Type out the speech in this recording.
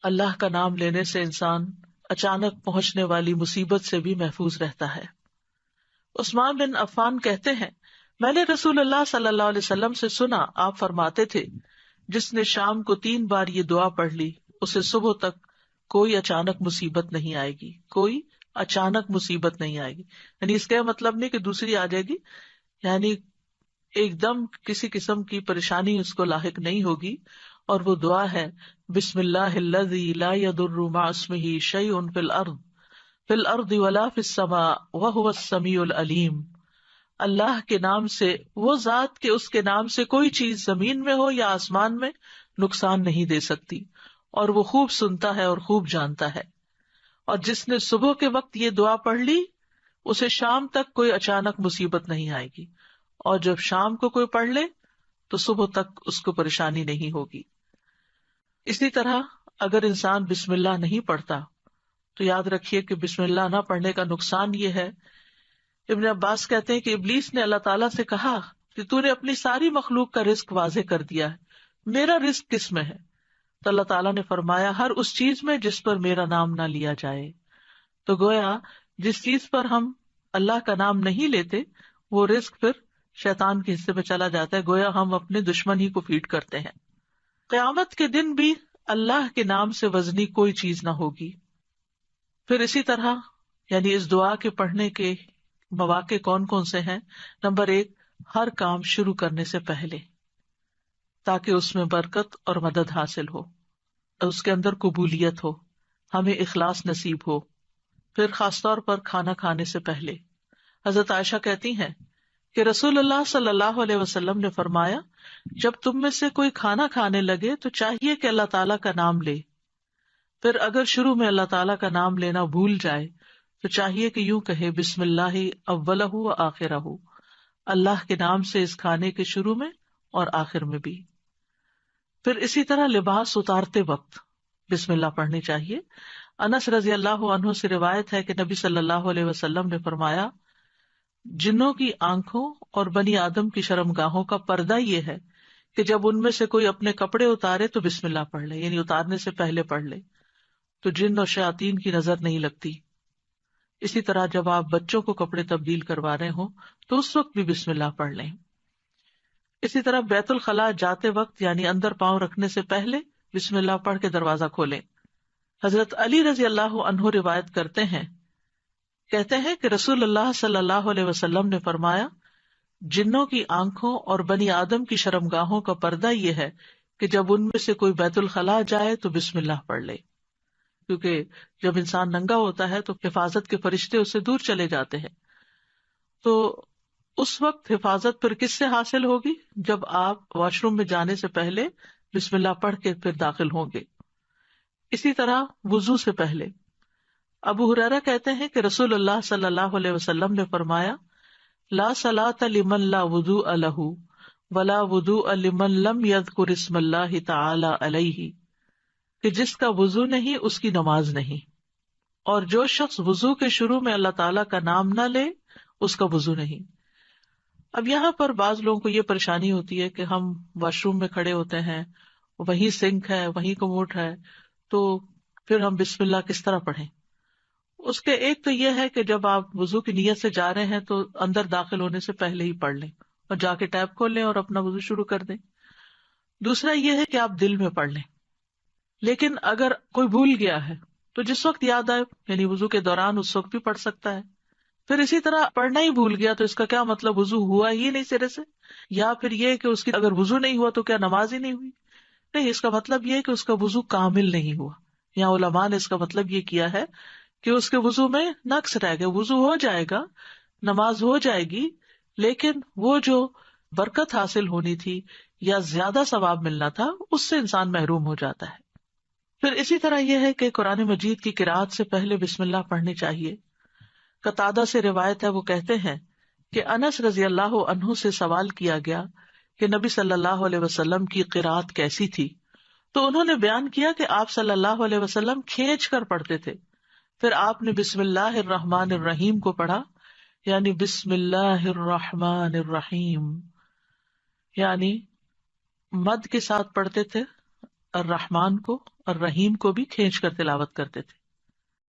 اللہ کا نام لینے سے انسان اچانک پہنچنے والی مصیبت سے بھی محفوظ رہتا ہے۔ عثمان بن عفان کہتے ہیں، میں نے رسول اللہ صلی اللہ علیہ وسلم سے سنا، آپ فرماتے تھے جس نے شام کو 3 بار یہ دعا پڑھ لی اسے صبح تک کوئی اچانک مصیبت نہیں آئے گی، کوئی اچانک مصیبت نہیں آئے گی۔ یعنی اس کا مطلب نہیں کہ دوسری آ جائے گی، یعنی ایک دم کسی قسم کی پریشانی اس کو لاحق نہیں ہوگی۔ اور وہ دعا ہے بسم اللہ الذی لا یضر مع اسمہ شیء فی الارض ولا فی السماء وہو السمیع العلیم۔ اللہ کے نام سے، وہ ذات کہ اس کے نام سے کوئی چیز زمین میں ہو یا آسمان میں نقصان نہیں دے سکتی، اور وہ خوب سنتا ہے اور خوب جانتا ہے۔ اور جس نے صبح کے وقت یہ دعا پڑھ لی اسے شام تک کوئی اچانک مصیبت نہیں آئے گی، اور جب شام کو کوئی پڑھ لے تو صبح تک اس کو پریشانی نہیں ہوگی۔ اسی طرح اگر انسان بسم اللہ نہیں پڑھتا تو یاد رکھیے کہ بسم اللہ نہ پڑھنے کا نقصان یہ ہے، ابن عباس کہتے ہیں کہ ابلیس نے اللہ تعالیٰ سے کہا کہ تو نے اپنی ساری مخلوق کا رزق واضح کر دیا ہے، میرا رزق کس میں ہے؟ تو اللہ تعالیٰ نے فرمایا ہر اس چیز میں جس پر میرا نام نہ لیا جائے۔ تو گویا جس چیز پر ہم اللہ کا نام نہیں لیتے وہ رزق پھر شیطان کے حصے میں چلا جاتا ہے، گویا ہم اپنے دشمن ہی کو فیڈ کرتے ہیں۔ قیامت کے دن بھی اللہ کے نام سے وزنی کوئی چیز نہ ہوگی۔ پھر اسی طرح یعنی اس دعا کے پڑھنے کے مواقع کون کون سے ہیں؟ نمبر 1، ہر کام شروع کرنے سے پہلے، تاکہ اس میں برکت اور مدد حاصل ہو، اس کے اندر قبولیت ہو، ہمیں اخلاص نصیب ہو۔ پھر خاص طور پر کھانا کھانے سے پہلے حضرت عائشہ کہتی ہیں کہ رسول اللہ صلی اللہ علیہ وسلم نے فرمایا جب تم میں سے کوئی کھانا کھانے لگے تو چاہیے کہ اللہ تعالیٰ کا نام لے، پھر اگر شروع میں اللہ تعالیٰ کا نام لینا بھول جائے تو چاہیے کہ یوں کہے بسم اللہ اولہ و آخرہ، اللہ کے نام سے اس کھانے کے شروع میں اور آخر میں بھی۔ پھر اسی طرح لباس اتارتے وقت بسم اللہ پڑھنی چاہیے۔ انس رضی اللہ عنہ سے روایت ہے کہ نبی صلی اللہ علیہ وسلم نے فرمایا جنوں کی آنکھوں اور بنی آدم کی شرمگاہوں کا پردہ یہ ہے کہ جب ان میں سے کوئی اپنے کپڑے اتارے تو بسم اللہ پڑھ لے، یعنی اتارنے سے پہلے پڑھ لے، تو جن اور شیاطین کی نظر نہیں لگتی۔ اسی طرح جب آپ بچوں کو کپڑے تبدیل کروا رہے ہوں تو اس وقت بھی بسم اللہ پڑھ لیں۔ اسی طرح بیت الخلاء جاتے وقت یعنی اندر پاؤں رکھنے سے پہلے بسم اللہ پڑھ کے دروازہ کھولیں۔ حضرت علی رضی اللہ عنہ روایت کرتے ہیں، کہتے ہیں کہ رسول اللہ صلی اللہ علیہ وسلم نے فرمایا جنوں کی آنکھوں اور بنی آدم کی شرمگاہوں کا پردہ یہ ہے کہ جب ان میں سے کوئی بیت الخلاء جائے تو بسم اللہ پڑھ لے، کیونکہ جب انسان ننگا ہوتا ہے تو حفاظت کے فرشتے اس سے دور چلے جاتے ہیں۔ تو اس وقت حفاظت پھر کس سے حاصل ہوگی؟ جب آپ واش روم میں جانے سے پہلے بسم اللہ پڑھ کے پھر داخل ہوں گے۔ اسی طرح وضو سے پہلے ابو ہریرہ کہتے ہیں کہ رسول اللہ صلی اللہ علیہ وسلم نے فرمایا لا صلاۃ لمن لا وضوء لہ ولا وضوء لمن لم یذکر اسم اللہ تعالی علیہ، کہ جس کا وضو نہیں اس کی نماز نہیں، اور جو شخص وضو کے شروع میں اللہ تعالیٰ کا نام نہ لے اس کا وضو نہیں۔ اب یہاں پر بعض لوگوں کو یہ پریشانی ہوتی ہے کہ ہم واش روم میں کھڑے ہوتے ہیں، وہیں سنک ہے، وہیں کموڈ ہے، تو پھر ہم بسم اللہ کس طرح پڑھیں؟ اس کے ایک تو یہ ہے کہ جب آپ وضو کی نیت سے جا رہے ہیں تو اندر داخل ہونے سے پہلے ہی پڑھ لیں اور جا کے ٹیپ کھول لیں اور اپنا وضو شروع کر دیں۔ دوسرا یہ ہے کہ آپ دل میں پڑھ لیں، لیکن اگر کوئی بھول گیا ہے تو جس وقت یاد آئے یعنی وضو کے دوران اس وقت بھی پڑھ سکتا ہے۔ پھر اسی طرح پڑھنا ہی بھول گیا تو اس کا کیا مطلب وضو ہوا ہی نہیں سرے سے، یا پھر یہ کہ اس کی اگر وضو نہیں ہوا تو کیا نماز ہی نہیں ہوئی؟ نہیں، اس کا مطلب یہ ہے کہ اس کا وضو کامل نہیں ہوا۔ یہاں علماء نے اس کا مطلب یہ کیا ہے کہ اس کے وضو میں نقص رہ گیا، وضو ہو جائے گا، نماز ہو جائے گی، لیکن وہ جو برکت حاصل ہونی تھی یا زیادہ ثواب ملنا تھا اس سے انسان محروم ہو جاتا ہے۔ پھر اسی طرح یہ ہے کہ قرآن مجید کی قرأت سے پہلے بسم اللہ پڑھنی چاہیے۔ قتادہ سے روایت ہے، وہ کہتے ہیں کہ انس رضی اللہ عنہ سے سوال کیا گیا کہ نبی صلی اللہ علیہ وسلم کی قرأت کیسی تھی، تو انہوں نے بیان کیا کہ آپ صلی اللہ علیہ وسلم کھینچ کر پڑھتے تھے، پھر آپ نے بسم اللہ الرحمن الرحیم کو پڑھا، یعنی بسم اللہ الرحمن الرحیم، یعنی مد کے ساتھ پڑھتے تھے، الرحمان کو اور رحیم کو بھی کھینچ کر تلاوت کرتے تھے.